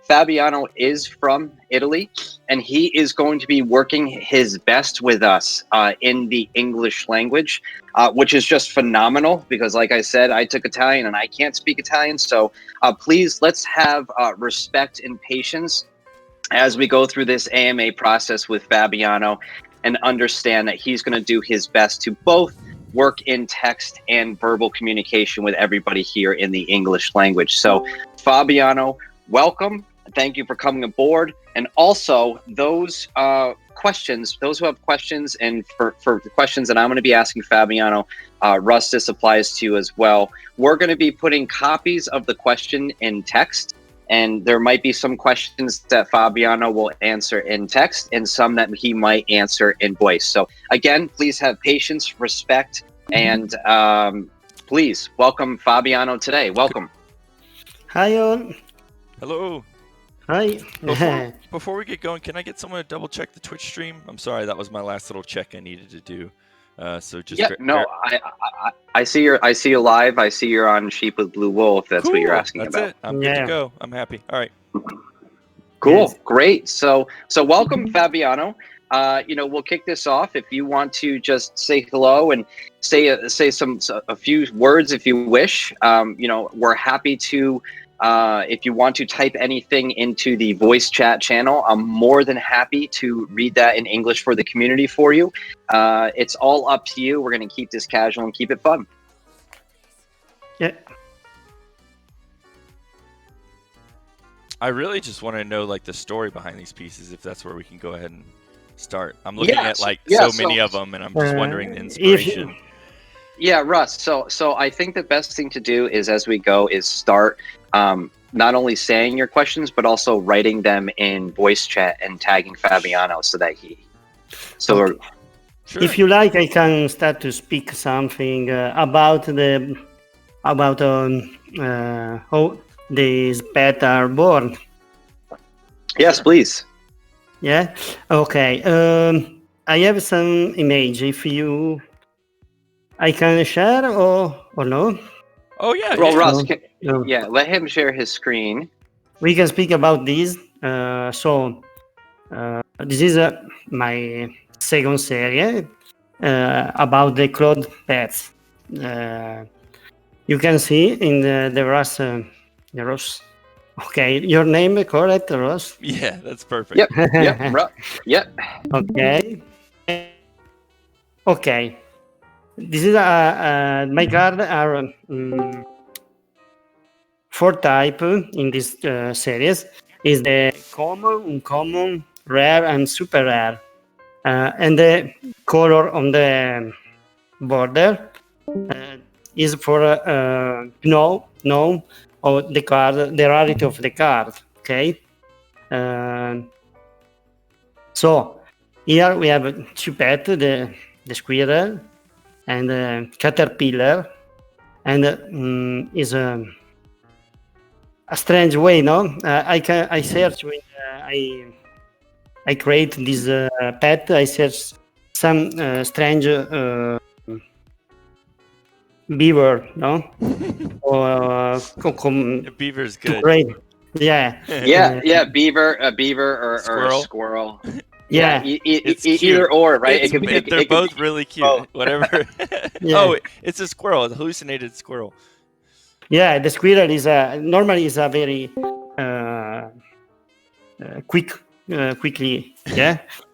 Fabiano is from Italy, and he is going to be working his best with us in the English language, which is just phenomenal because, like I said, I took Italian and I can't speak Italian. So please, let's have respect and patience as we go through this AMA process with Fabiano, and understand that he's going to do his best to both work in text and verbal communication with everybody here in the English language. So Fabiano, welcome. Thank you for coming aboard. And also those questions, those who have questions, and for the questions that I'm going to be asking Fabiano, Russ, this applies to you as well. We're going to be putting copies of the question in text, and there might be some questions that Fabiano will answer in text and some that he might answer in voice. So again, please have patience, respect, and please welcome Fabiano today. Welcome. Hi all. Hello. Hi. Before we get going, can I get someone to double check the Twitch stream? I'm sorry, that was my last little check I needed to do. So just I see you live. I see you're on Sheep with Blue Wool. If that's cool. what you're asking that's about. It. I'm good to go. I'm happy. All right. Cool. Yes. Great. So welcome, Fabiano. We'll kick this off. If you want to just say hello and say a few words if you wish. We're happy to. If you want to type anything into the voice chat channel, I'm more than happy to read that in English for the community for you. It's all up to you. We're going to keep this casual and keep it fun. Yeah. I really just want to know like the story behind these pieces, if that's where we can go ahead and start. I'm looking at so many of them, and I'm just wondering the inspiration. Yeah, Russ. So I think the best thing to do is, as we go, is start not only saying your questions, but also writing them in voice chat and tagging Fabiano so that he. So okay. Sure. If you like, I can start to speak something about how these pets are born. Yes, please. Yeah. Okay. I have some image. If I can share or no? Oh yeah. Well, yeah. Russ, No. let him share his screen. We can speak about this. This is my second series about the cloud pets. You can see in the Ross. The Ross. Okay, your name correct, Ross? Yeah, that's perfect. Yep. Okay. Okay. This is my card are 4 type in this series. Is the common, uncommon, rare, and super rare. And the color on the border is for no or the card, the rarity of the card. Okay. So here we have 2 pets, the squirrel and the caterpillar, and is a strange way, no? I search when I create this pet. I search some strange beaver, no? Or Beaver's good. Great. Yeah. Yeah. Beaver, a beaver, or a squirrel. Yeah. Either or, right? They're both really cute. both. Whatever. Yeah. Oh, it's a squirrel. It's a hallucinated squirrel. Yeah, the squirrel is normally is a very quickly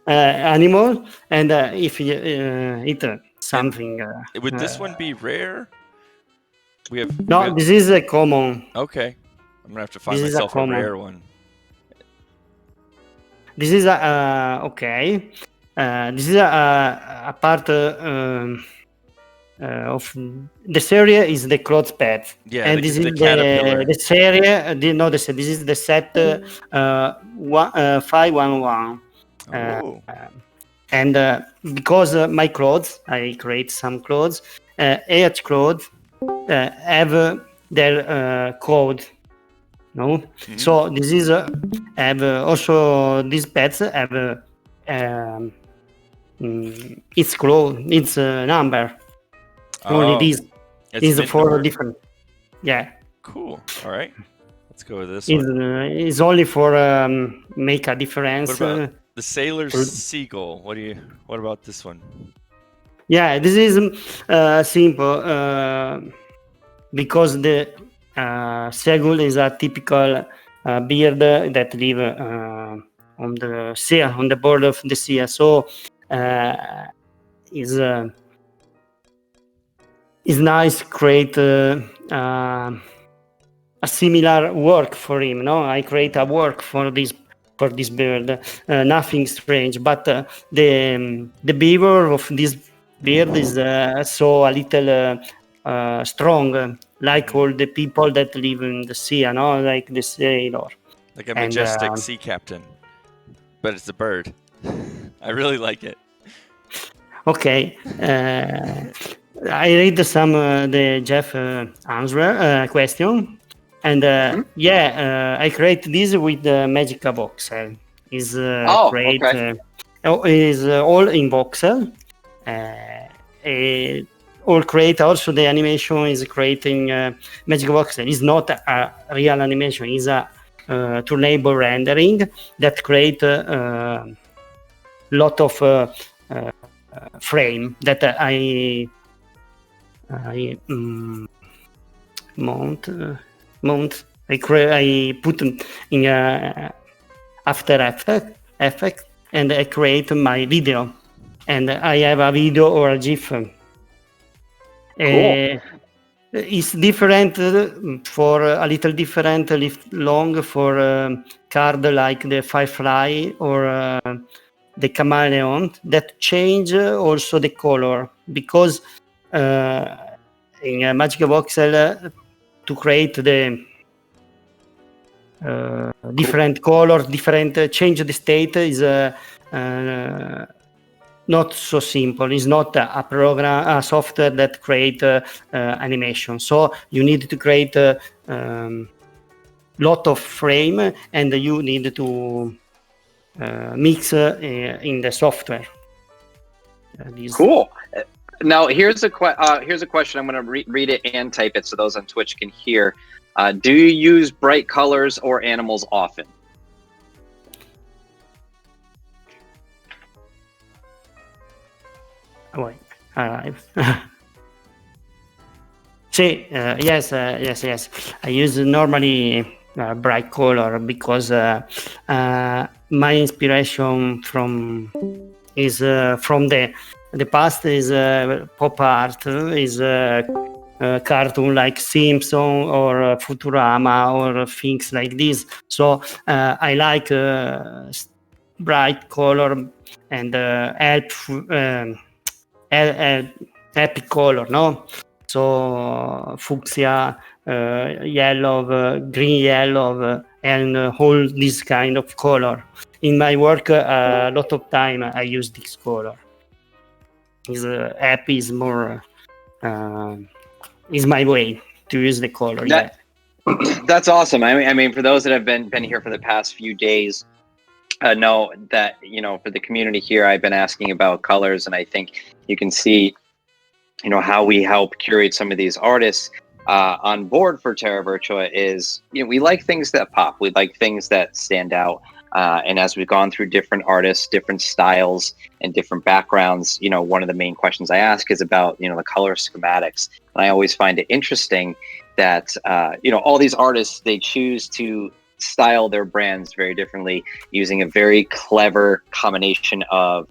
animal, and if you eat something. Would this one be rare? This is a common. Okay, I'm gonna have to find myself a rare one. This is okay. This is a part of the series is the clothes pet. Yeah, and this is the caterpillar. The series. This is the set 511. And because my clothes, I create some clothes. Each clothes have their code. No, so this is have also these pets have its clothes, its number. Only this is for different. Yeah. Cool. All right. Let's go with this one. Is only for make a difference. What about the Sailor's Seagull? What about this one? Yeah, this is simple because the Seagull is a typical bird that live on the sea, on the border of the sea. So is nice to create a similar work for him. No, I create a work for this bird. Nothing strange, but the behavior of this bird is so a little strong, like all the people that live in the sea, like the sailor. Like a majestic sea captain, but it's a bird. I really like it. Okay. I read some the Jeff answer question, and I create this with the Magic Voxel. Is create is all in voxel. All create also the animation is creating Magic Voxel. Is not a real animation. Is a turnable rendering that create lot of frame that I mount. I put in After Effects, and I create my video, and I have a video or a GIF. Cool. It's different for a little different, long for card like the Firefly or the Chameleon that change also the color, because in Magic Voxel to create the different color, different change the state is not so simple. It's not a program, a software that create animation. So you need to create lot of frame, and you need to mix in the software. Cool. Now here's a question. I'm going to read it and type it so those on Twitch can hear. Do you use bright colors or animals often? Wait, yes. I use normally bright color because my inspiration is from the past is pop art, is cartoon like Simpson or Futurama or things like this. So I like bright color and epic color, no? So fuchsia, yellow, green yellow, and all this kind of color. In my work, a lot of time I use this color. Happy is more is my way to use the color. That's awesome. I mean, for those that have been here for the past few days, know that for the community here, I've been asking about colors, and I think you can see how we help curate some of these artists on board for Terra Virtua is we like things that pop, we like things that stand out, and as we've gone through different artists, different styles, and different backgrounds, one of the main questions I ask is about the color schematics. And I always find it interesting that all these artists, they choose to style their brands very differently using a very clever combination of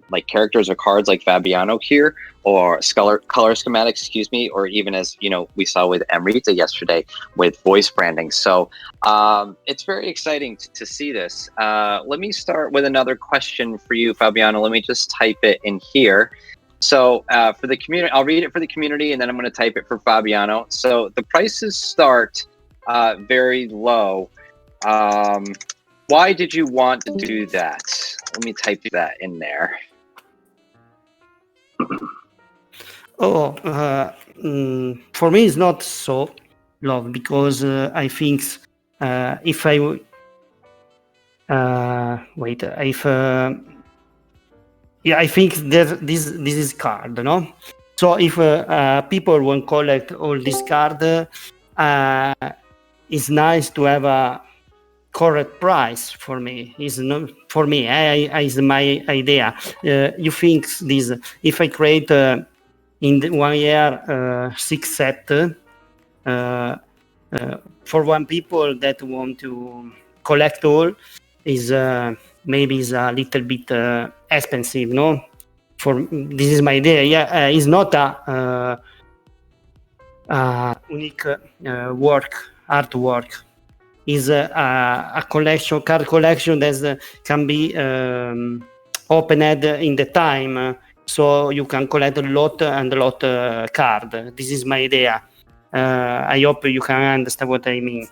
like characters or cards like Fabiano here, or color schematics, or even as we saw with Amrita yesterday with voice branding. So it's very exciting to see this. Let me start with another question for you, Fabiano. Let me just type it in here. So for the community, I'll read it for the community, and then I'm going to type it for Fabiano. So the prices start very low. Why did you want to do that? Let me type that in there. For me, it's not so low because I think if I I think that this is card, no? So if people won't collect all this card, it's nice to have a correct price for me. Is not for me. Is my idea. You think this? If I create in 1 year 6 set for one people that want to collect all is maybe is a little bit expensive, no? For this is my idea. Yeah, it's not a unique artwork. Is a collection, card collection that can be opened in the time, so you can collect a lot and a lot card. This is my idea. I hope you can understand what I mean.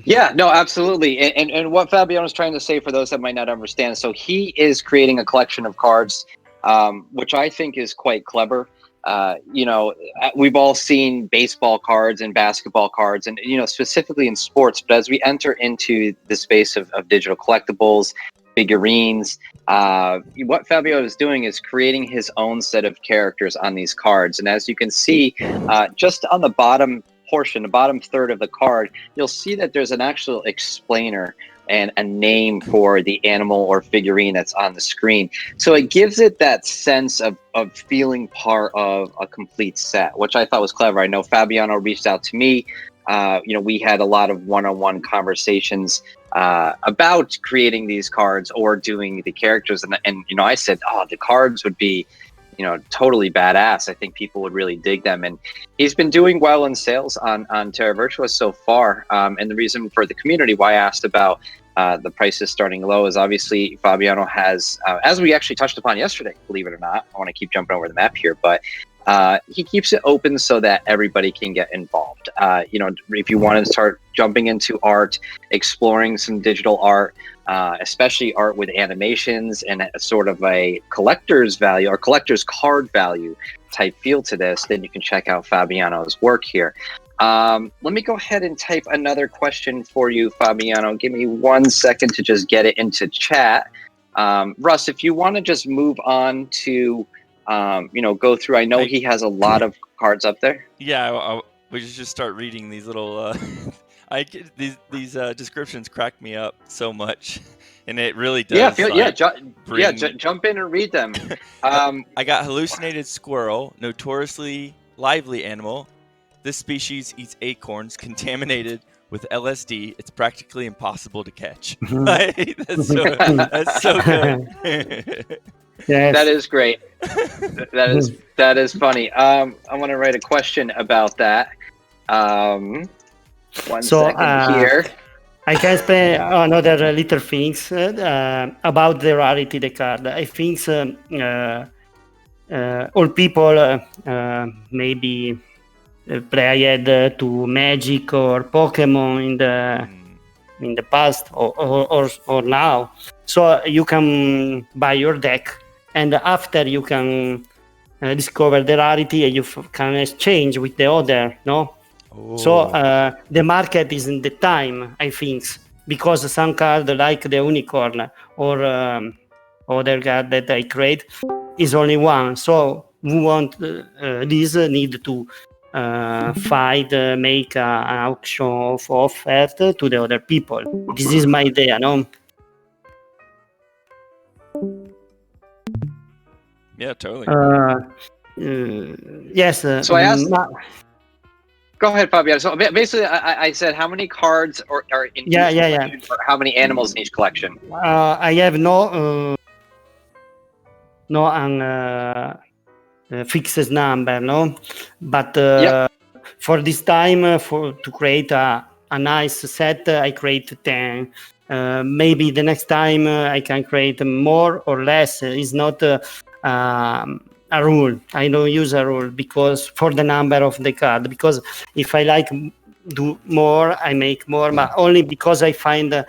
Yeah, no, absolutely. And what Fabiano is trying to say for those that might not understand, so he is creating a collection of cards, which I think is quite clever. We've all seen baseball cards and basketball cards and, specifically in sports, but as we enter into the space of digital collectibles, figurines, what Fabio is doing is creating his own set of characters on these cards. And as you can see, just on the bottom portion, the bottom third of the card, you'll see that there's an actual explainer and a name for the animal or figurine that's on the screen. So it gives it that sense of feeling part of a complete set, which I thought was clever. I know Fabiano reached out to me. We had a lot of one-on-one conversations about creating these cards or doing the characters. And I said, the cards would be, totally badass. I think people would really dig them. And he's been doing well in sales on Terra Virtua so far. And the reason for the community why I asked about the prices starting low is obviously Fabiano has, as we actually touched upon yesterday, believe it or not, I want to keep jumping over the map here, but he keeps it open so that everybody can get involved. If you want to start jumping into art, exploring some digital art, especially art with animations and a sort of a collector's value or collector's card value type feel to this, then you can check out Fabiano's work here. Let me go ahead and type another question for you, Fabiano. Give me 1 second to just get it into chat. Russ, if you want to just move on to, go through. I know he has a lot of cards up there. Yeah, we should just start reading these little. These descriptions crack me up so much, and it really does. Jump in and read them. I got hallucinated squirrel, notoriously lively animal. This species eats acorns contaminated with LSD. It's practically impossible to catch. That's so good. Yes. That is great. that is funny. I want to write a question about that. One second here. I can explain another little things about the rarity of the card. I think all people maybe play ahead to Magic or Pokemon in the past or now. So you can buy your deck, and after you can discover the rarity, and you can exchange with the other, no? Oh. So the market is in the time, I think, because some card like the unicorn or other card that I create is only one. So who want this need to fight, make an auction of offer to the other people. This is my idea, no? Yeah, totally. Yes. So I asked. Go ahead, Fabiano. So basically, I said how many cards are in each collection, or how many animals in each collection? I have no fixed number, no. But for this time, to create a nice set, I create 10. Maybe the next time I can create more or less. It's not a rule. I don't use a rule because for the number of the card. Because if I like do more, I make more, but only because I find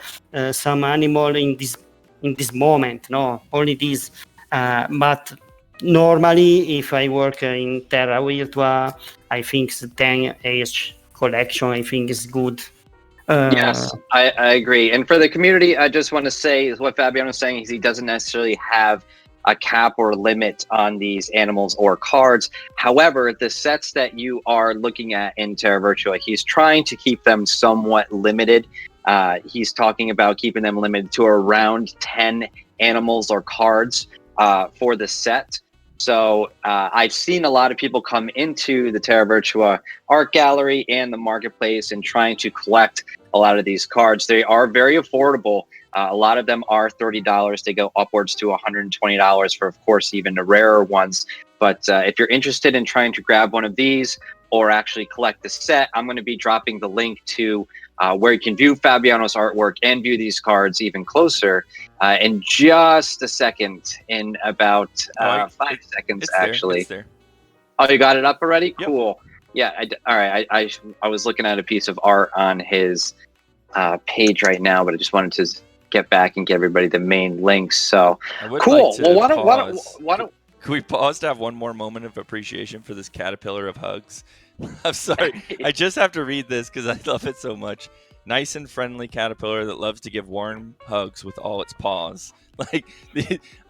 some animal in this moment. No, only this. But normally, if I work in Terra Virtua, I think 10 age collection. I think is good. Yes, I agree. And for the community, I just want to say what Fabiano is saying is he doesn't necessarily have a cap or limit on these animals or cards. However, the sets that you are looking at in Terra Virtua, he's trying to keep them somewhat limited. He's talking about keeping them limited to around 10 animals or cards for the set. So I've seen a lot of people come into the Terra Virtua art gallery and the marketplace and trying to collect a lot of these cards. They are very affordable. A lot of them are $30. They go upwards to $120 for, of course, even the rarer ones. But if you're interested in trying to grab one of these or actually collect the set, I'm going to be dropping the link to where you can view Fabiano's artwork and view these cards even closer in just a second, in about 5 seconds, actually. There. Oh, you got it up already? Yep. Cool. Yeah. All right. I was looking at a piece of art on his page right now, but I just wanted to get back and give everybody the main links. So cool. Like well, why don't can we pause to have one more moment of appreciation for this caterpillar of hugs? I'm sorry. I just have to read this because I love it so much. Nice and friendly caterpillar that loves to give warm hugs with all its paws. Like,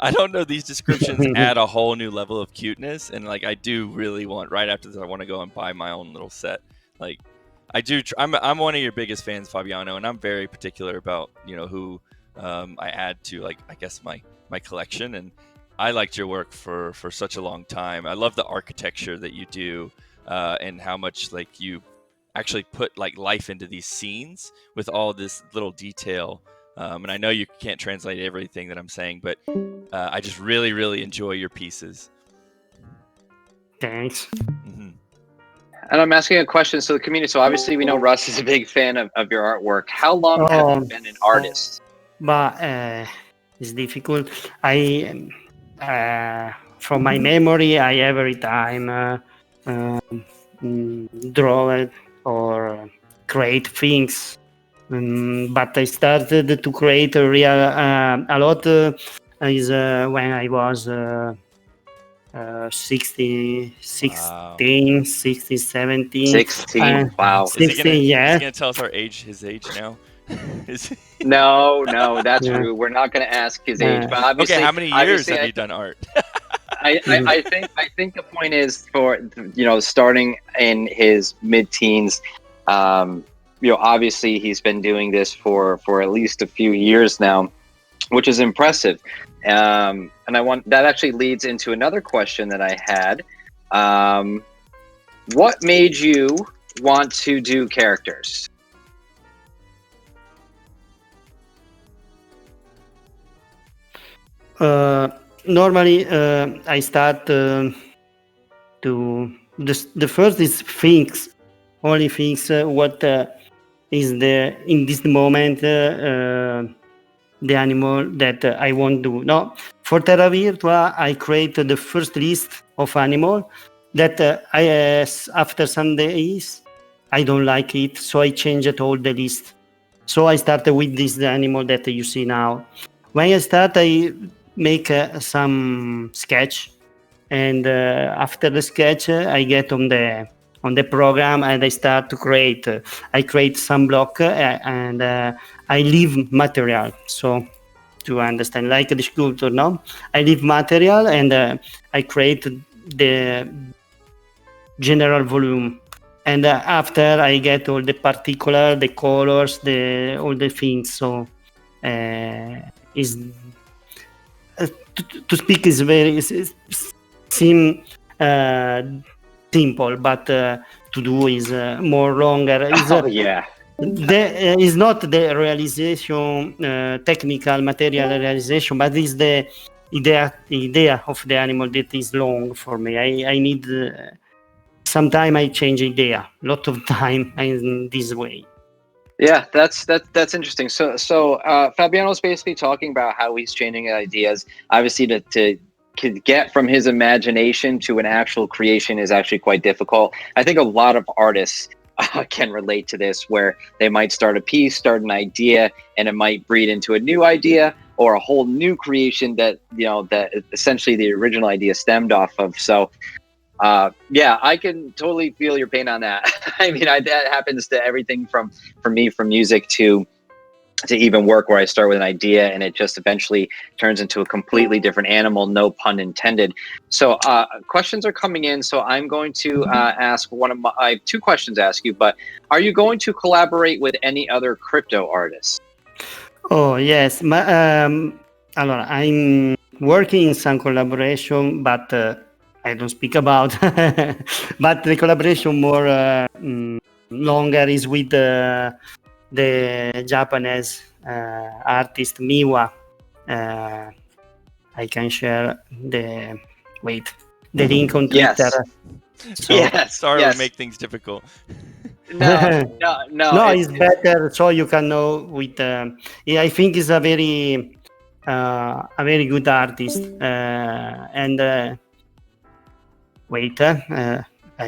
I don't know, these descriptions add a whole new level of cuteness, and like I do really want, right after this, I want to go and buy my own little set. Like, I do. I'm one of your biggest fans, Fabiano, and I'm very particular about who I add to, like, I guess my collection. And I liked your work for such a long time. I love the architecture that you do, and how much like you actually put like life into these scenes with all this little detail. And I know you can't translate everything that I'm saying, but I just really, really enjoy your pieces. Thanks. Mm-hmm. And I'm asking a question to the community. So obviously we know Russ is a big fan of your artwork. How long have you been an artist? But it's difficult. From my memory, I every time draw it or create things. But I started to create a lot is when I was 16, 17. 16. Wow. 16, yeah. Is he gonna tell us his age now? No, that's rude. We're not going to ask his age. But obviously, okay, how many years have you done art? I think the point is, for starting in his mid-teens, obviously he's been doing this for at least a few years now, which is impressive. And that actually leads into another question that I had. What made you want to do characters? Normally, I start to the first is things, only things. What is in this moment the animal that I want to do? No, for Terra Virtua, I created the first list of animal that after some days I don't like it, so I changed all the list. So I started with this animal that you see now. When I start, I make some sketch, and after the sketch I get on the program and I start to create. I create some block and I leave material. So to understand, like the sculpture, no, I leave material and I create the general volume. And after I get all the particular, the colors, all the things. So is to speak is very seem simple, but to do is more longer. Yeah. Is not the realization, technical material realization, but is the idea of the animal that is long for me. I need sometime I change idea, lot of time in this way. Yeah, that's interesting. So Fabiano's basically talking about how he's changing ideas. Obviously, to get from his imagination to an actual creation is actually quite difficult. I think a lot of artists can relate to this, where they might start a piece, start an idea, and it might breed into a new idea or a whole new creation that that essentially the original idea stemmed off of. So yeah, I can totally feel your pain on that. I mean, that happens to everything from me, from music to to even work, where I start with an idea and it just eventually turns into a completely different animal, no pun intended. So questions are coming in. So I'm going to ask I have 2 questions to ask you, but are you going to collaborate with any other crypto artists? Oh, yes. Allora, I'm working in some collaboration, but I don't speak about. But the collaboration more longer is with the Japanese artist Miwa. I can share the link on Twitter. Yes. So, Yes. Sorry, yes. we make things difficult. No. no, it's better so you can know with. I think he's a very good artist. And I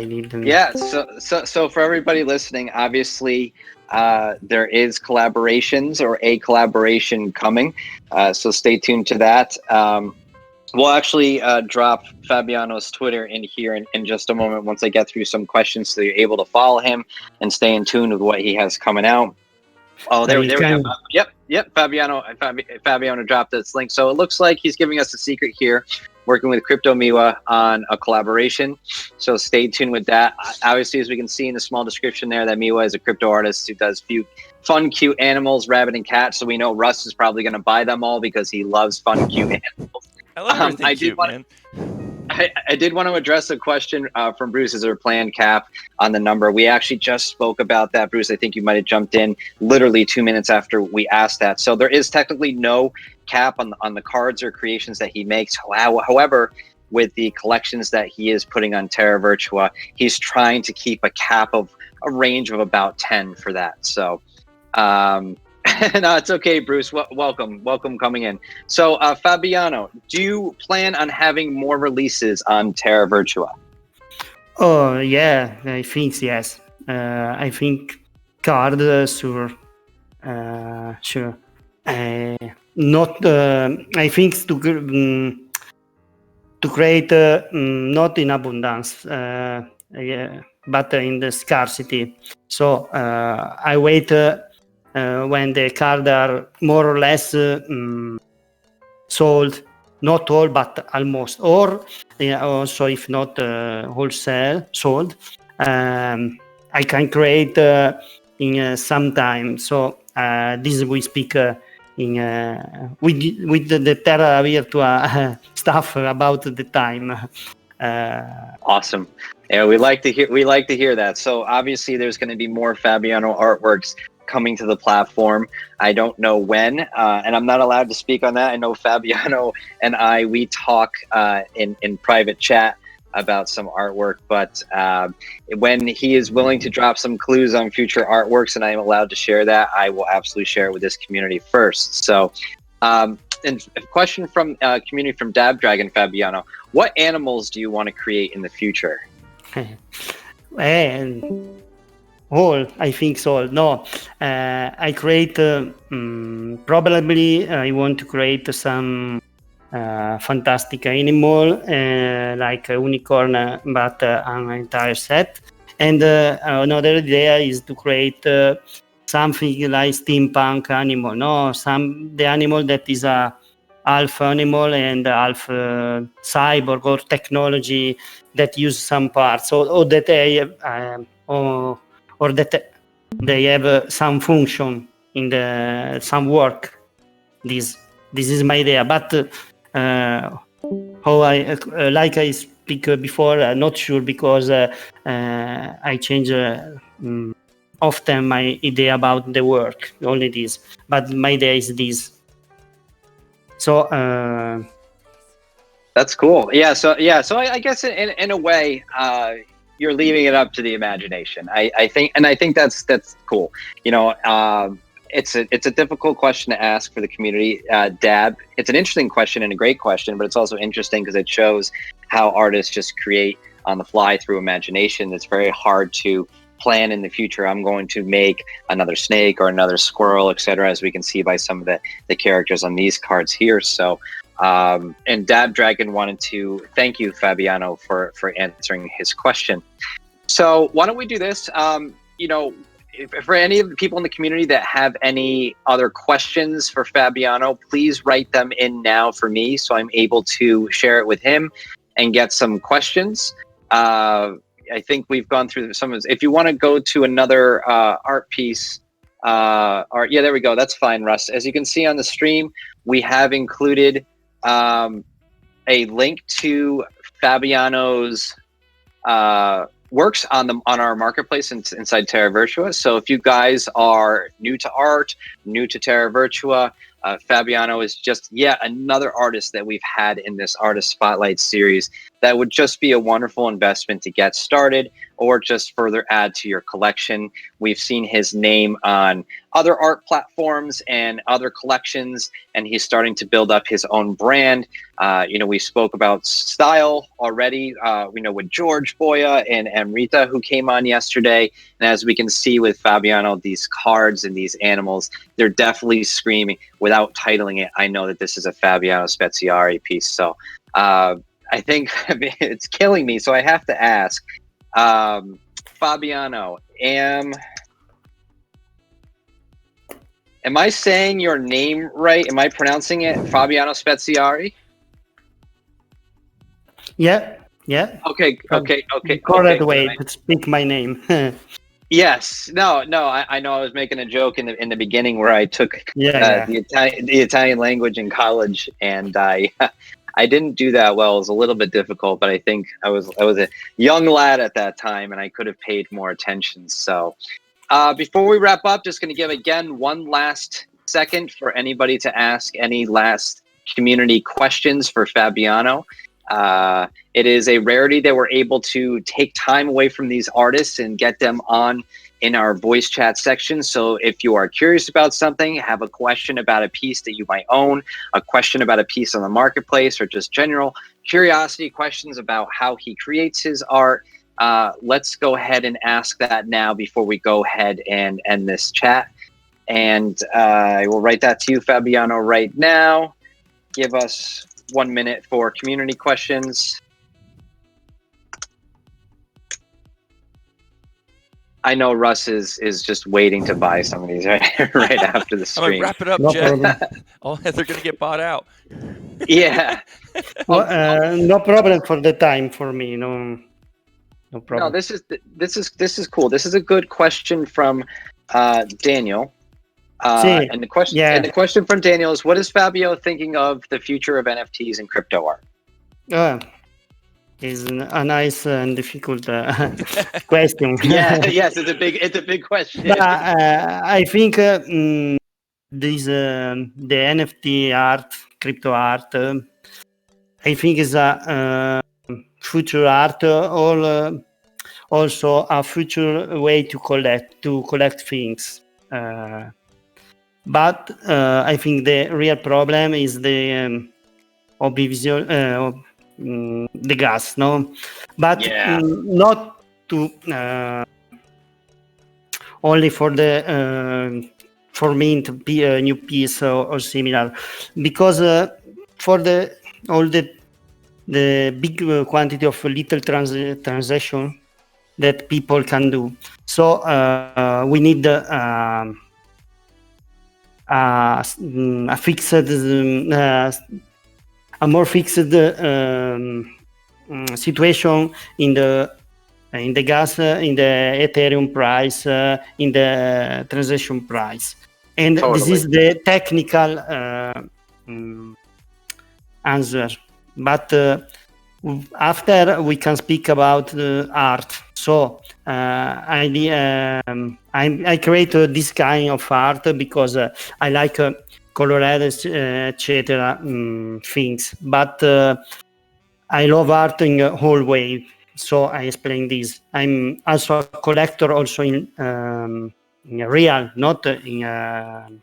need them. Yeah. So for everybody listening, obviously, there is collaborations or a collaboration coming. So stay tuned to that. We'll actually drop Fabiano's Twitter in here in just a moment once I get through some questions, so you're able to follow him and stay in tune with what he has coming out. Oh, there we go. Yep. Fabiano dropped this link. So it looks like he's giving us a secret here, working with Crypto Miwa on a collaboration. So stay tuned with that. Obviously, as we can see in the small description there, that Miwa is a crypto artist who does few fun, cute animals, rabbit and cat. So we know Russ is probably going to buy them all because he loves fun, cute animals. I love everything cute, man. I did want to address a question from Bruce. Is there a planned cap on the number? We actually just spoke about that, Bruce. I think you might have jumped in literally 2 minutes after we asked that. So there is technically no cap on the cards or creations that he makes. However, with the collections that he is putting on Terra Virtua, he's trying to keep a cap of a range of about 10 for that. So no, it's okay, Bruce. Welcome coming in. So Fabiano, do you plan on having more releases on Terra Virtua? Oh yeah, I think yes. I think card sure. Not. I think to create not in abundance, but in the scarcity. So I wait. When the cards are more or less sold, not all, but almost, or also if not wholesale sold, I can create in some time. So this we speak in with the Terra Virtua stuff about the time. Awesome. Yeah, we like to hear that. So obviously there's going to be more Fabiano artworks coming to the platform. I don't know when, and I'm not allowed to speak on that. I know Fabiano and we talk in private chat about some artwork, but when he is willing to drop some clues on future artworks and I am allowed to share that, I will absolutely share it with this community first. So and a question from community from Dab Dragon, Fabiano, what animals do you want to create in the future? And all, I think so. No, I create probably I want to create some fantastic animal like a unicorn, but an entire set. And another idea is to create something like steampunk animal. No, the animal that is a half animal and half cyborg or technology that use some parts, or that they or that they have some function in some work. This is my idea, but how I like I speak before, not sure because I change often my idea about the work. Only this, but my idea is this. So that's cool. Yeah. So I guess in a way, you're leaving it up to the imagination. I think that's cool. You know, it's a difficult question to ask for the community. Dab, it's an interesting question and a great question, but it's also interesting because it shows how artists just create on the fly through imagination. It's very hard to plan in the future. I'm going to make another snake or another squirrel, etc., as we can see by some of the characters on these cards here. So and Dab Dragon wanted to thank you, Fabiano, for answering his question. So why don't we do this? You know, for any of the people in the community that have any other questions for Fabiano, please write them in now for me so I'm able to share it with him and get some questions. I think we've gone through some of this. If you want to go to another art piece, art, yeah, there we go. That's fine, Russ. As you can see on the stream, we have included a link to Fabiano's works on our marketplace inside Terra Virtua. So if you guys are new to art, new to Terra Virtua, Fabiano is just yet another artist that we've had in this Artist Spotlight series that would just be a wonderful investment to get started or just further add to your collection. We've seen his name on other art platforms and other collections, and he's starting to build up his own brand. We spoke about style already, with George Boya and Amrita, who came on yesterday. And as we can see with Fabiano, these cards and these animals, they're definitely screaming. Without titling it, I know that this is a Fabiano Speziari piece. So I think it's killing me. So I have to ask, Fabiano, am I saying your name right? Am I pronouncing it Fabiano Speziari? Yeah. Okay. Correct way to speak my name. Yes. No. I know I was making a joke in the beginning where I took the Italian language in college, and I didn't do that well. It was a little bit difficult, but I think I was a young lad at that time, and I could have paid more attention. So before we wrap up, just going to give again one last second for anybody to ask any last community questions for Fabiano. It is a rarity that we're able to take time away from these artists and get them on in our voice chat section. So if you are curious about something, have a question about a piece that you might own, a question about a piece on the marketplace, or just general curiosity questions about how he creates his art, let's go ahead and ask that now before we go ahead and end this chat. And I will write that to you, Fabiano, right now. Give us 1 minute for community questions. I know Russ is just waiting to buy some of these right after the stream. I'm gonna wrap it up, No Jeff. problem. They're gonna get bought out. Yeah. No problem for the time for me. No problem. No, this is cool. This is a good question from Daniel. And the question from Daniel is, what is Fabio thinking of the future of NFTs and crypto art? Is a nice and difficult question. Yes, it's a big question. But, I think the NFT art, crypto art, I think is a future art, also a future way to collect things. But I think the real problem is the audiovisual, the gas, no? But not to only for the for mint a new piece or similar, because for all the big quantity of little transaction that people can do. So we need a fixed, a more fixed situation in the gas, in the Ethereum price, in the transaction price, and this is the technical answer. But after we can speak about art. So I create this kind of art because I like colored, etc. Things. But I love art in a whole way. So I explain this. I'm also a collector, also in real, not in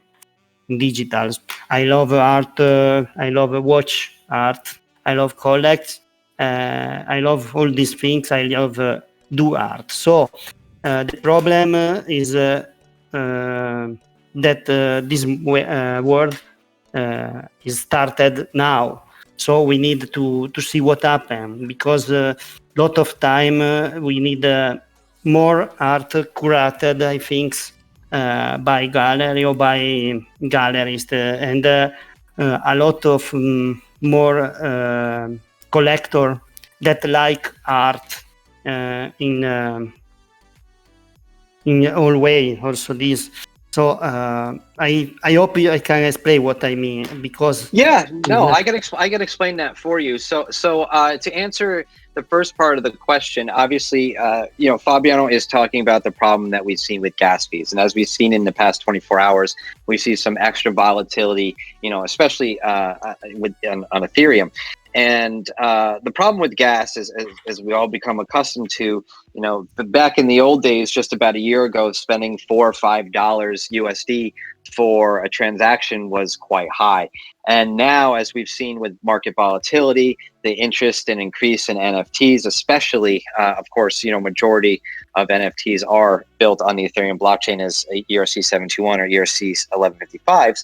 digital. I love art. I love watch art. I love collect. I love all these things. I love do art. So the problem is that this world is started now. So we need to see what happened, because a lot of time we need more art curated, I think, by gallery or by gallerist, and a lot of more collector that like art in all way. Also this. So I hope I can explain what I mean, because Yeah, no, I can explain that for you. So to answer the first part of the question, obviously, Fabiano is talking about the problem that we've seen with gas fees, and as we've seen in the past 24 hours, we see some extra volatility, especially on Ethereum. And the problem with gas is, as we all become accustomed to, back in the old days, just about a year ago, spending $4 or $5 USD for a transaction was quite high. And now, as we've seen with market volatility, the interest and increase in NFTs, especially, of course, majority of NFTs are built on the Ethereum blockchain as ERC 721 or ERC 1155s.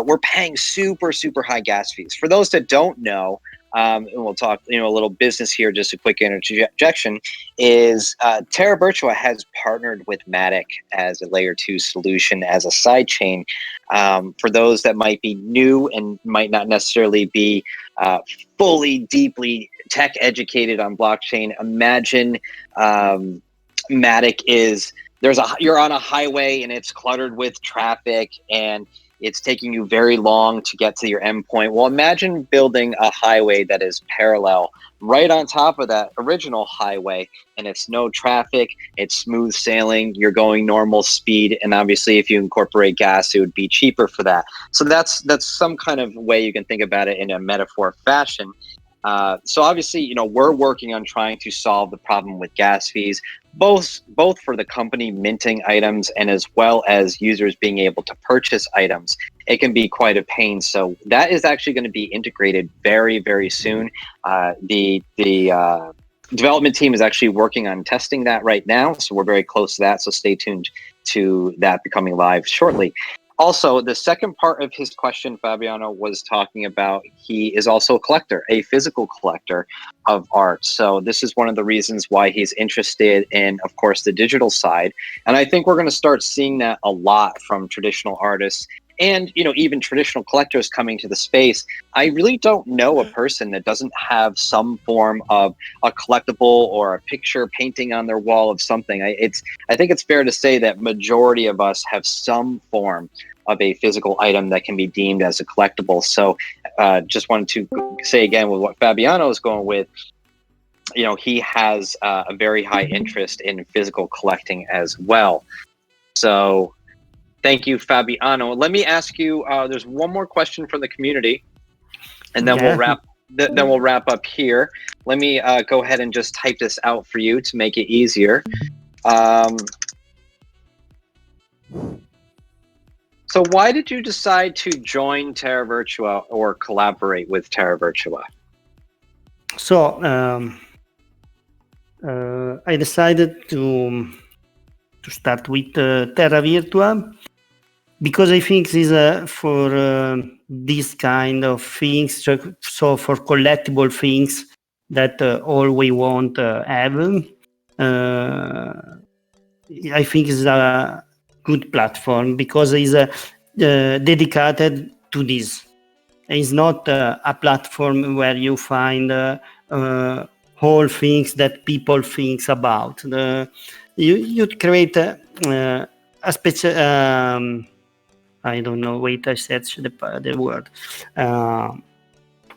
We're paying super, super high gas fees. For those that don't know, and we'll talk, a little business here, just a quick interjection, is Terra Virtua has partnered with Matic as a layer 2 solution as a side chain. For those that might be new and might not necessarily be fully, deeply tech educated on blockchain, imagine Matic is, you're on a highway and it's cluttered with traffic and it's taking you very long to get to your endpoint. Well, imagine building a highway that is parallel right on top of that original highway, and it's no traffic, it's smooth sailing, you're going normal speed, and obviously if you incorporate gas, it would be cheaper for that. So that's some kind of way you can think about it in a metaphor fashion. So obviously, we're working on trying to solve the problem with gas fees, both for the company minting items and as well as users being able to purchase items. It can be quite a pain. So that is actually going to be integrated very, very soon. The development team is actually working on testing that right now. So we're very close to that. So stay tuned to that becoming live shortly. Also, the second part of his question, Fabiano was talking about, he is also a collector, a physical collector of art. So this is one of the reasons why he's interested in, of course, the digital side. And I think we're going to start seeing that a lot from traditional artists and, even traditional collectors coming to the space. I really don't know a person that doesn't have some form of a collectible or a picture painting on their wall of something. I think it's fair to say that majority of us have some form of a physical item that can be deemed as a collectible. So just wanted to say again with what Fabiano is going with, he has a very high interest in physical collecting as well. So thank you, Fabiano. Let me ask you, there's one more question from the community, and then we'll wrap up here. Let me go ahead and just type this out for you to make it easier. So why did you decide to join Terra Virtua or collaborate with Terra Virtua? So I decided to start with Terra Virtua because I think this is for this kind of things, so for collectible things that all we want have. I think it's a good platform because it's dedicated to this. It's not a platform where you find whole things that people think about. You create a special. I don't know. Wait, I search the word.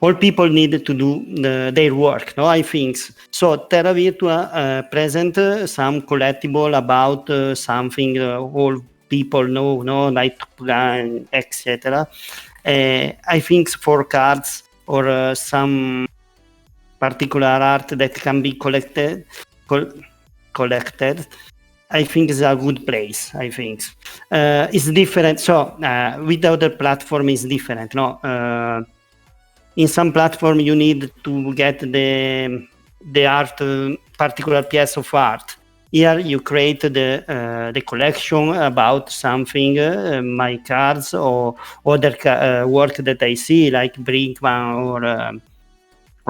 All people need to do their work, no? I think so. Terra Virtua present some collectible about something all people know, no, like etc. I think for cards or some particular art that can be collected, I think is a good place. I think it's different. So with the other platform is different, no. In some platform, you need to get the art, particular piece of art. Here, you create the collection about something, my cards or other work that I see, like Brinkman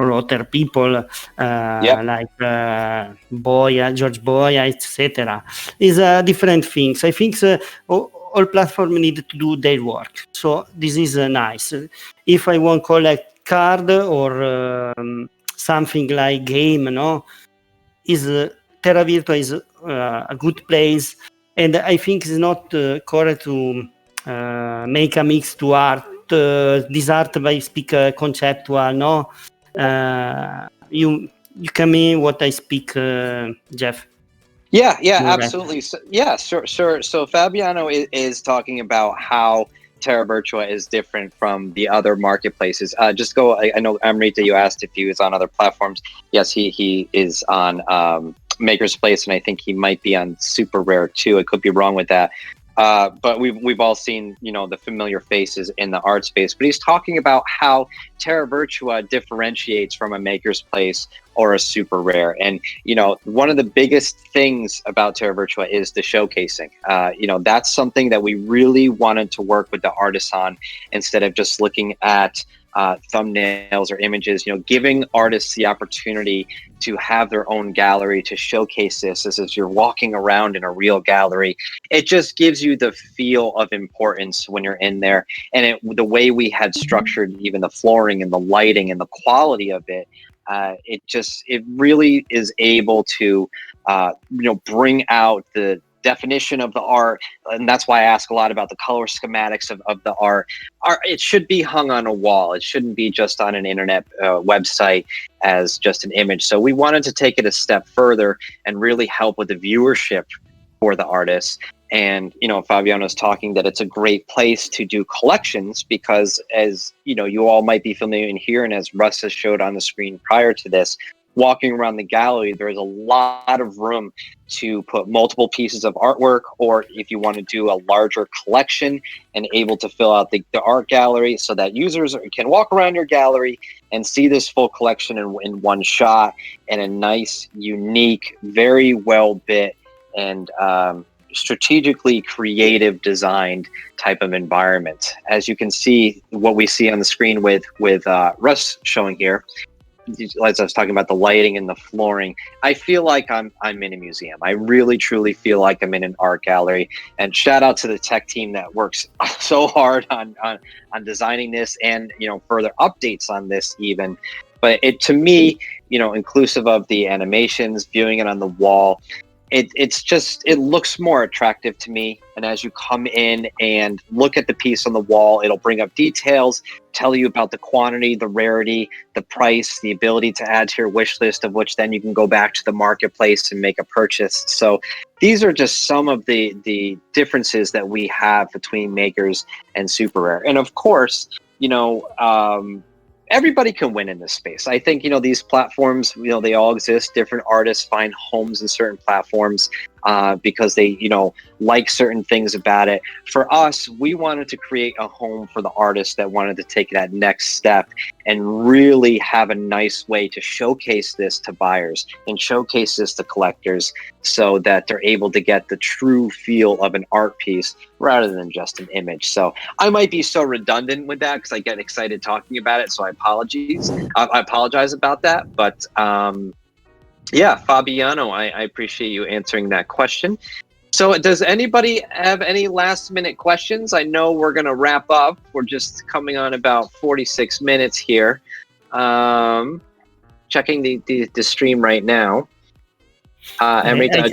or other people like Boya, George Boya, etc. Is different things. I think all platforms need to do their work. So this is nice. If I want collect card or something like game, is Terra Virtua is a good place, and I think it's not correct to make a mix to art. This art by speak conceptual, no? You can mean what I speak, Jeff. Yeah, Right. absolutely. So, yeah, sure. So Fabiano is talking about how Terra Virtua is different from the other marketplaces. Just go. I know Amrita, you asked if he was on other platforms. Yes, he is on Maker's Place, and I think he might be on Super Rare too. I could be wrong with that. But we've all seen, the familiar faces in the art space. But he's talking about how Terra Virtua differentiates from a Maker's Place or a Super Rare. And, one of the biggest things about Terra Virtua is the showcasing. That's something that we really wanted to work with the artists on, instead of just looking at thumbnails or images, giving artists the opportunity to have their own gallery, to showcase this as you're walking around in a real gallery. It just gives you the feel of importance when you're in there. And the way we had structured even the flooring and the lighting and the quality of it, it really is able to bring out the definition of the art. And that's why I ask a lot about the color schematics of the art. It should be hung on a wall. It shouldn't be just on an internet website as just an image. So we wanted to take it a step further and really help with the viewership for the artists. And, Fabiano's talking that it's a great place to do collections because, as you all might be familiar in here, and as Russ has showed on the screen prior to this, walking around the gallery, there's a lot of room to put multiple pieces of artwork, or if you want to do a larger collection and able to fill out the art gallery so that users can walk around your gallery and see this full collection in one shot, in a nice, unique, very well bit and strategically creative designed type of environment. As you can see, what we see on the screen with Russ showing here, as I was talking about the lighting and the flooring, I feel like I'm in a museum. I really truly feel like I'm in an art gallery. And shout out to the tech team that works so hard on designing this and further updates on this even. But to me, inclusive of the animations, viewing it on the wall, it looks more attractive to me. And as you come in and look at the piece on the wall, it'll bring up details, tell you about the quantity, the rarity, the price, the ability to add to your wish list, of which then you can go back to the marketplace and make a purchase. So these are just some of the differences that we have between Makers and Super Rare. And of course, everybody can win in this space. I think, these platforms, they all exist. Different artists find homes in certain platforms because they, like certain things about it. For us, we wanted to create a home for the artists that wanted to take that next step and really have a nice way to showcase this to buyers and showcase this to collectors so that they're able to get the true feel of an art piece rather than just an image. So I might be so redundant with that because I get excited talking about it. So I apologize about that. But yeah, Fabiano, I appreciate you answering that question. So does anybody have any last minute questions? I know we're going to wrap up. We're just coming on about 46 minutes here. Checking the stream right now. Amrita,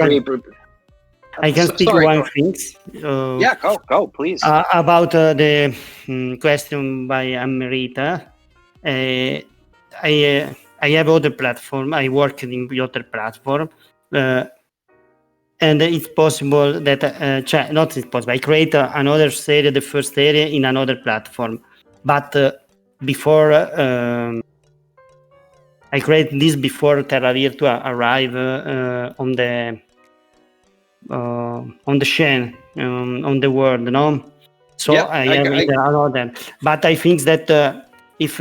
I can speak one thing. Yeah, go, please. About the question by Amrita. I have other platform. I work in the other platform. And it's possible that, not it's possible, I create another series, the first area in another platform. But before, I create this before Terra Virtua arrive on the chain, on the world, no? So yeah, I have another. But I think that if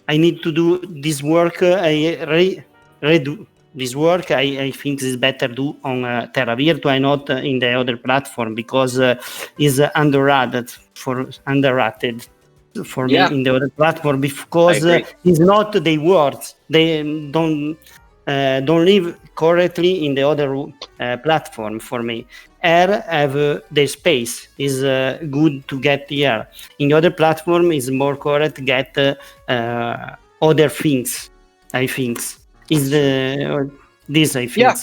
I need to do this work, I redo this work. I think it's better do on Terra Virtua and not in the other platform because it's underrated. for me in the other platform, because it's not the words. They don't live correctly in the other platform for me. Air have the space is good to get here. In the other platform is more correct to get other things. I think is this. I think.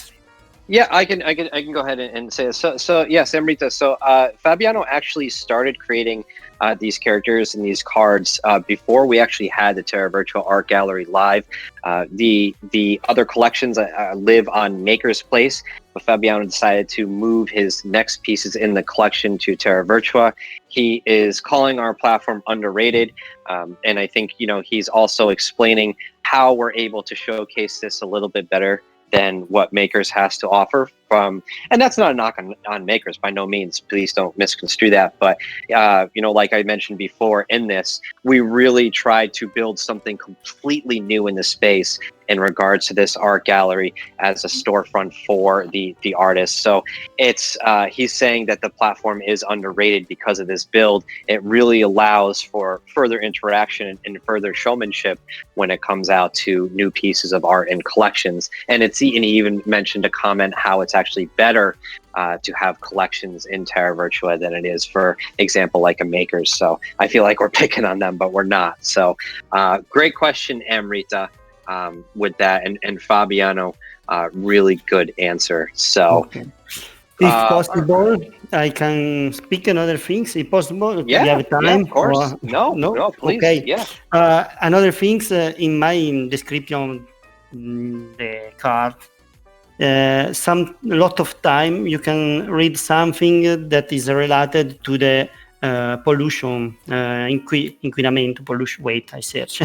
Yeah, I can go ahead and say this. So yes, Amrita. So Fabiano actually started creating these characters and these cards before we actually had the Terra Virtua Art Gallery live. The other collections live on Maker's Place, but Fabiano decided to move his next pieces in the collection to Terra Virtua. He is calling our platform underrated, and I think he's also explaining how we're able to showcase this a little bit better than what Makers has to offer. And that's not a knock on Makers, by no means. Please don't misconstrue that. But like I mentioned before, in this, we really tried to build something completely new in the space in regards to this art gallery as a storefront for the artists. So it's he's saying that the platform is underrated because of this build. It really allows for further interaction and further showmanship when it comes out to new pieces of art and collections. And he even mentioned a comment how it's actually better to have collections in Terra Virtua than it is, for example, like a Makers. So I feel like we're picking on them, but we're not. So great question, Amrita, with that. And Fabiano, really good answer. So if possible, I can speak another things. If possible, yeah, you have time? Yeah, of course. No, please. Okay. Yeah. Another things in my description, the card. Some lot of time you can read something that is related to the pollution, inquinamento pollution. Wait, I search.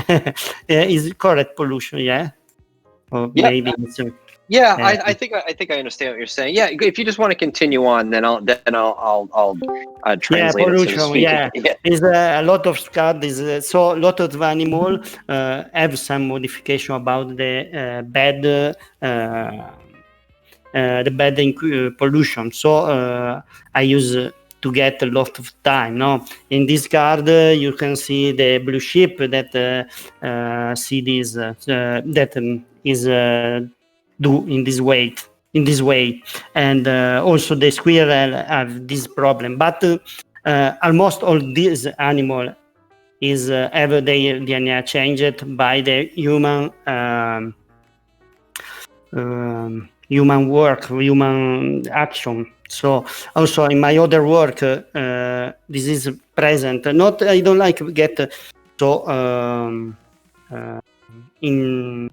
Is correct pollution? Yeah, or maybe. Yeah, I think I understand what you're saying. Yeah, if you just want to continue on, then I'll translate it. So to speak. Yeah, is a lot of scat. Is so a lot of animal have some modification about the bad. The bad pollution. So I use to get a lot of time. No, in this card you can see the blue ship that see this that is do in this way, and also the squirrel have this problem. But almost all these animal is have their DNA changed by the human. Human work, human action. So also in my other work, this is present. Not I don't like get so in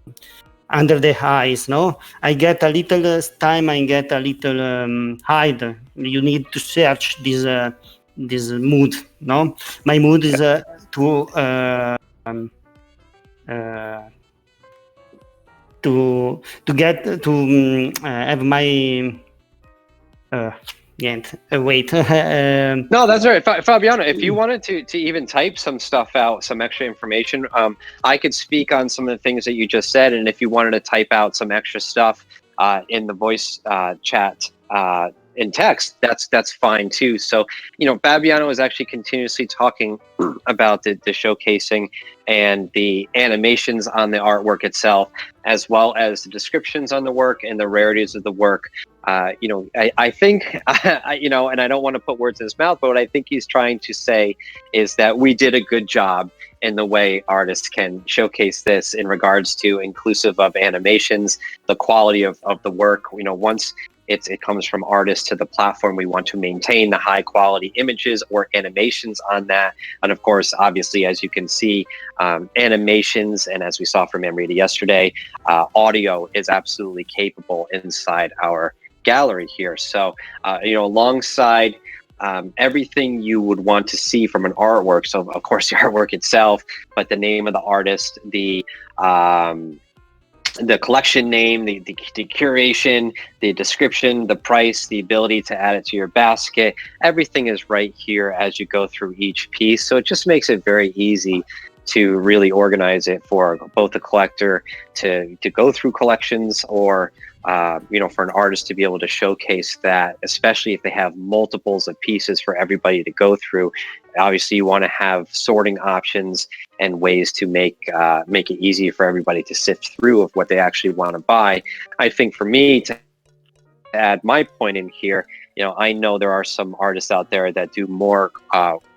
under the eyes. No, I get a little time. I get a little hide. You need to search this mood. No, my mood is to get to have my wait. No, that's all right, Fabiano. If you wanted to even type some stuff out, some extra information, I could speak on some of the things that you just said, and if you wanted to type out some extra stuff in the voice chat in text, that's fine too. So Fabiano is actually continuously talking about the showcasing and the animations on the artwork itself, as well as the descriptions on the work and the rarities of the work. I think and I don't want to put words in his mouth, but what I think he's trying to say is that we did a good job in the way artists can showcase this in regards to inclusive of animations, the quality of the work. Once it comes from artists to the platform, we want to maintain the high quality images or animations on that. And of course, obviously, as you can see, animations, and as we saw from Amrita yesterday, audio is absolutely capable inside our gallery here. So, alongside everything you would want to see from an artwork. So of course the artwork itself, but the name of the artist, the collection name, the curation, the description, the price, the ability to add it to your basket, everything is right here as you go through each piece. So it just makes it very easy to really organize it for both the collector to go through collections, or for an artist to be able to showcase that, especially if they have multiples of pieces for everybody to go through. Obviously, you want to have sorting options and ways to make it easy for everybody to sift through of what they actually want to buy. I think for me to add my point in here, I know there are some artists out there that do more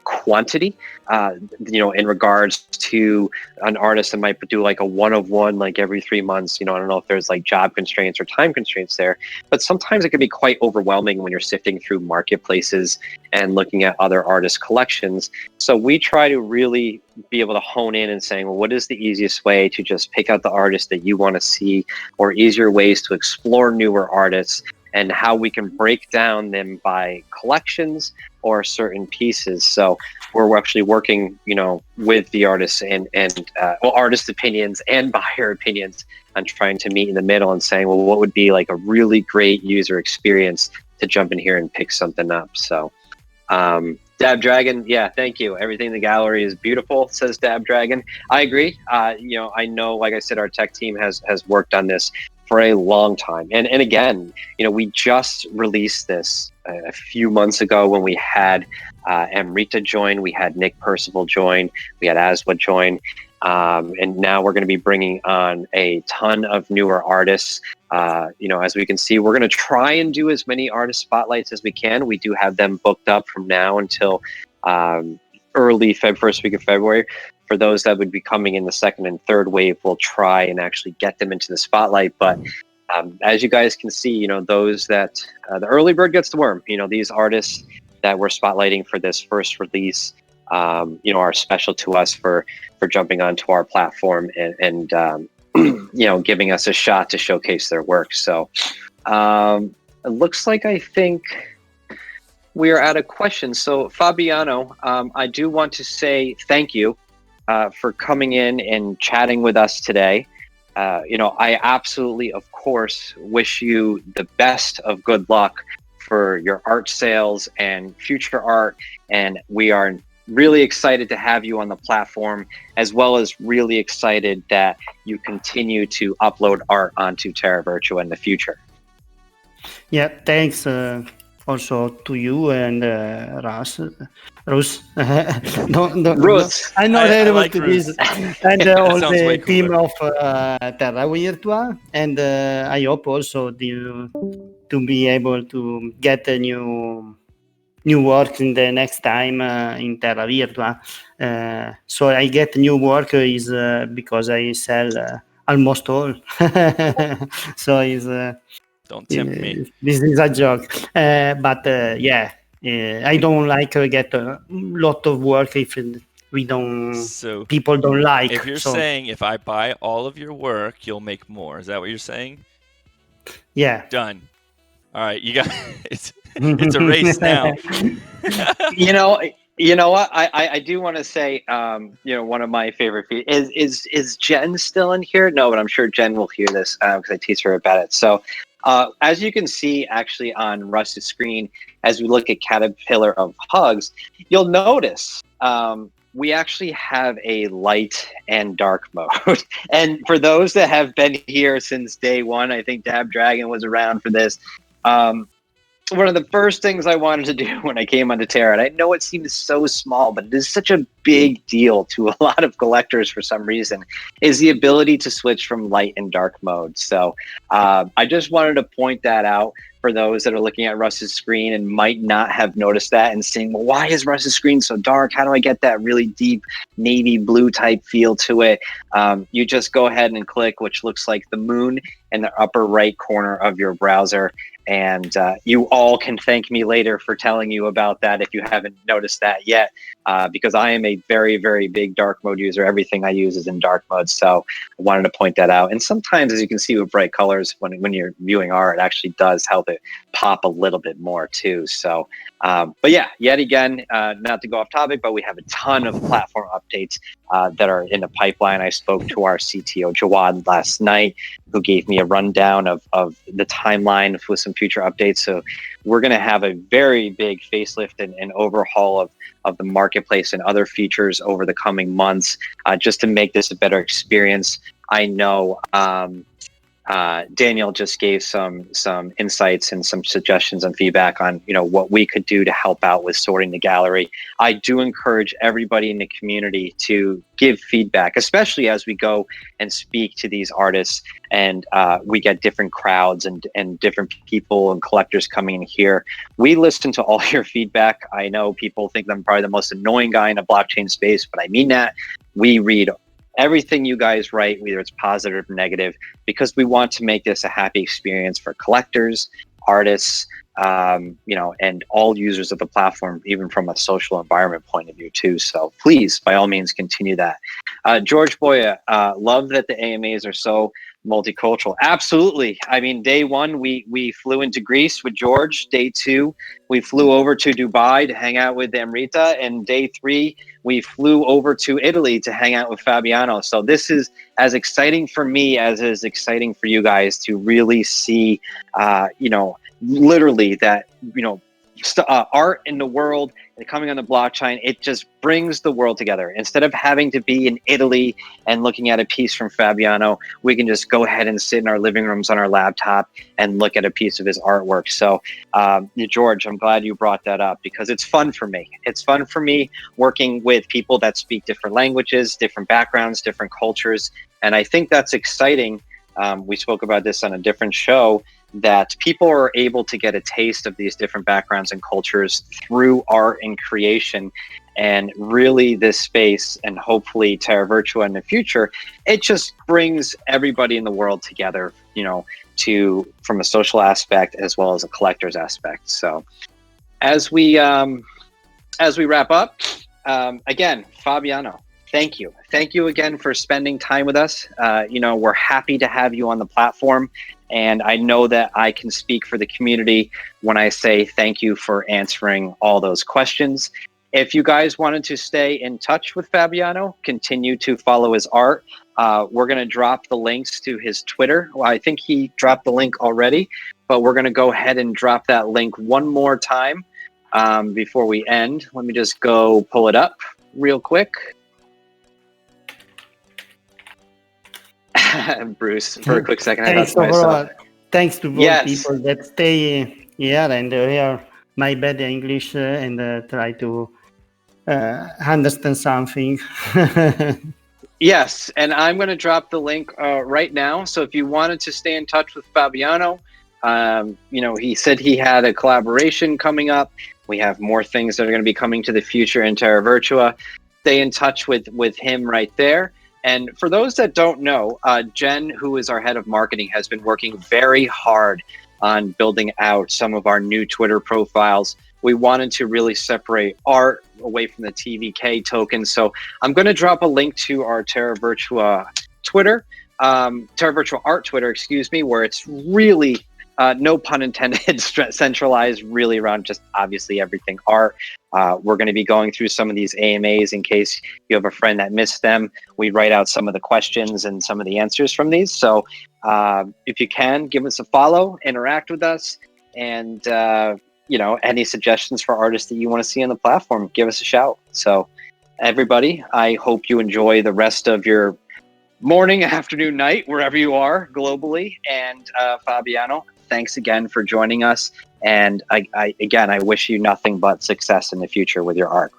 quantity, in regards to an artist that might do like a one of one, like every 3 months. I don't know if there's like job constraints or time constraints there, but sometimes it can be quite overwhelming when you're sifting through marketplaces and looking at other artists' collections. So we try to really be able to hone in and saying, well, what is the easiest way to just pick out the artist that you want to see, or easier ways to explore newer artists, and how we can break down them by collections or certain pieces. So we're actually working, with the artists and artist opinions and buyer opinions, on trying to meet in the middle and saying, well, what would be like a really great user experience to jump in here and pick something up. So Dab Dragon, yeah, thank you. Everything in the gallery is beautiful, says Dab Dragon. I agree. I know, like I said, our tech team has worked on this for a long time. And again, we just released this a few months ago when we had Amrita join, we had Nick Percival join, we had Aswa join, and now we're going to be bringing on a ton of newer artists. As we can see, we're going to try and do as many artist spotlights as we can. We do have them booked up from now until early first week of February. For those that would be coming in the second and third wave, we'll try and actually get them into the spotlight. But as you guys can see, those that the early bird gets the worm. These artists that we're spotlighting for this first release, are special to us for jumping onto our platform and giving us a shot to showcase their work. So it looks like I think we are out of questions. So Fabiano, I do want to say thank you for coming in and chatting with us today. I absolutely, of course, wish you the best of good luck for your art sales and future art. And we are really excited to have you on the platform, as well as really excited that you continue to upload art onto Terra Virtua in the future. Yeah, thanks also to you and Rus. Rus. I'm not able like to Rus. this. And all sounds way the team cooler. of Terra Virtua. And I hope also to be able to get a new work in the next time in Terra Virtua. So I get new work is because I sell almost all. So is Don't tempt me. this is a joke. But I don't like get a lot of work if we don't. So People don't like. if you're saying if I buy all of your work, you'll make more. Is that what you're saying? Yeah. Done. All right, you got it's a race now. You know what? I do want to say, one of my favorite is Jen still in here? No, but I'm sure Jen will hear this because I tease her about it. So as you can see, actually on Russ's screen, as we look at Caterpillar of Hugs, you'll notice we actually have a light and dark mode. And for those that have been here since day one, I think Dab Dragon was around for this. One of the first things I wanted to do when I came onto Terra, and I know it seems so small, but it is such a big deal to a lot of collectors for some reason, is the ability to switch from light and dark mode. So I just wanted to point that out for those that are looking at Russ's screen and might not have noticed that and saying, well, why is Russ's screen so dark? How do I get that really deep navy blue type feel to it? You just go ahead and click, which looks like the moon in the upper right corner of your browser. And you all can thank me later for telling you about that if you haven't noticed that yet, because I am a very, very big dark mode user. Everything I use is in dark mode. So I wanted to point that out. And sometimes, as you can see with bright colors, when you're viewing art, it actually does help it pop a little bit more too. So, but yeah, yet again, not to go off topic, but we have a ton of platform updates that are in the pipeline. I spoke to our CTO, Jawad, last night, who gave me a rundown of the timeline with some future updates. So we're going to have a very big facelift and overhaul of the marketplace and other features over the coming months, just to make this a better experience. I know Daniel just gave some insights and some suggestions and feedback on what we could do to help out with sorting the gallery. I do encourage everybody in the community to give feedback, especially as we go and speak to these artists and we get different crowds and different people and collectors coming in here. We listen to all your feedback. I know people think I'm probably the most annoying guy in a blockchain space, but I mean that. We read everything you guys write, whether it's positive or negative, because we want to make this a happy experience for collectors, artists, and all users of the platform, even from a social environment point of view too. So please, by all means, continue that. George Boya, love that the AMAs are so multicultural. Absolutely. I mean, day one, we flew into Greece with George. Day two, we flew over to Dubai to hang out with Amrita. And day three, we flew over to Italy to hang out with Fabiano. So this is as exciting for me as it is exciting for you guys to really see, literally that, art in the world and coming on the blockchain. It just brings the world together. Instead of having to be in Italy and looking at a piece from Fabiano, we can just go ahead and sit in our living rooms on our laptop and look at a piece of his artwork. So, George, I'm glad you brought that up because it's fun for me. It's fun for me working with people that speak different languages, different backgrounds, different cultures. And I think that's exciting. We spoke about this on a different show, that people are able to get a taste of these different backgrounds and cultures through art and creation. And really this space, and hopefully Terra Virtua in the future, it just brings everybody in the world together, from a social aspect as well as a collector's aspect. So as we wrap up, again, Fabiano, thank you. Thank you again for spending time with us. We're happy to have you on the platform. And I know that I can speak for the community when I say thank you for answering all those questions. If you guys wanted to stay in touch with Fabiano, continue to follow his art. We're going to drop the links to his Twitter. Well, I think he dropped the link already, but we're going to go ahead and drop that link one more time before we end. Let me just go pull it up real quick. Bruce, for a quick second, I thought to myself. Thanks to both people that stay here and hear my bad English and try to understand something. Yes, and I'm going to drop the link right now. So if you wanted to stay in touch with Fabiano, he said he had a collaboration coming up. We have more things that are going to be coming to the future in Terra Virtua. Stay in touch with him right there. And for those that don't know, Jen, who is our head of marketing, has been working very hard on building out some of our new Twitter profiles. We wanted to really separate art away from the TVK token. So I'm going to drop a link to our Terra Virtua Twitter, Terra Virtua Art Twitter, where it's really, no pun intended, centralized really around just obviously everything art. We're going to be going through some of these AMAs in case you have a friend that missed them. We write out some of the questions and some of the answers from these. So if you can, give us a follow, interact with us, and any suggestions for artists that you want to see on the platform, give us a shout. So everybody, I hope you enjoy the rest of your morning, afternoon, night, wherever you are globally. And Fabiano, thanks again for joining us. And I wish you nothing but success in the future with your art.